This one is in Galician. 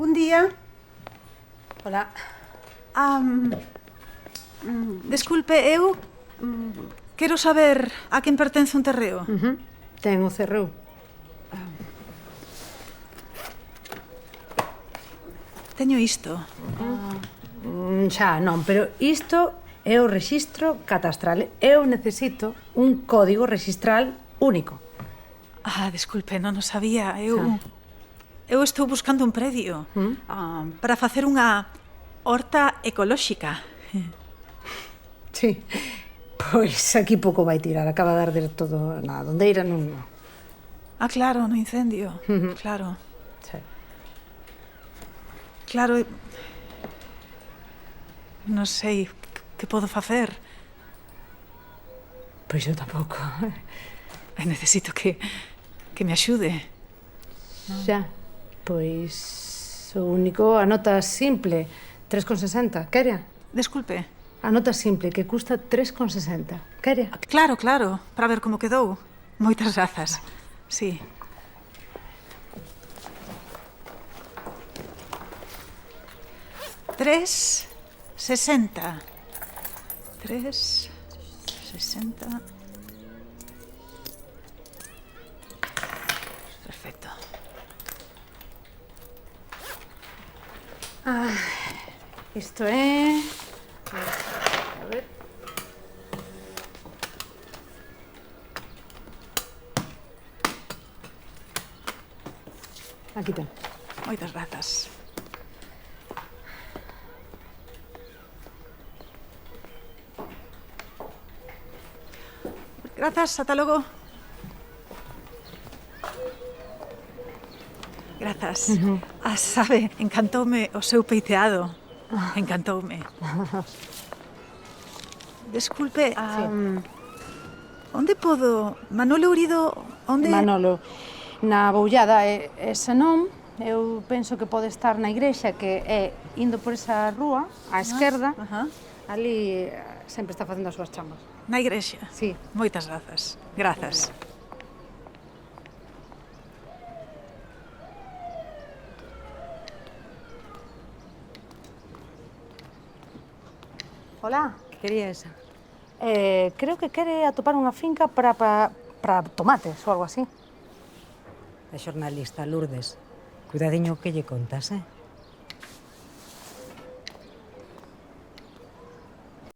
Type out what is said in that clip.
Buen día. Hola. Desculpe, eu quero saber a quen pertence un terreo. Ten o CRU. Teño isto. Xa, non, pero isto é o rexistro catastral. Eu necesito un código rexistral único. Desculpe, non o sabía. Eu estou buscando un predio para facer unha horta ecolóxica. Sí. Pois aquí pouco vai tirar. Acaba de arder todo na dondeira, non... Claro, no incendio. Claro. Sí. Claro, non sei que podo facer. Pois eu tampouco. Necesito que me axude. Xa. Pois o único, a nota simple, 3,60. Quere? Desculpe. A nota simple, que custa 3,60. Quere? Claro, para ver como quedou. Moitas grazas. Sí. $3,60. $3,60. Perfecto. Isto é... A ver... Aquí ten. Moitas grazas. Grazas, ata logo. Grazas. Sabe, encantoume o seu peiteado. Encantoume. Desculpe, onde podo... Manolo Urido, onde... Manolo, na Boullada, e se non, eu penso que pode estar na igrexa, que é indo por esa rúa, á esquerda, ali sempre está facendo as súas chamas. Na igrexa? Sí. Moitas grazas. Grazas. Hola. Que quería esa? Creo que quere atopar unha finca para tomates ou algo así. A xornalista Lourdes. Cuidadiño que lle contas,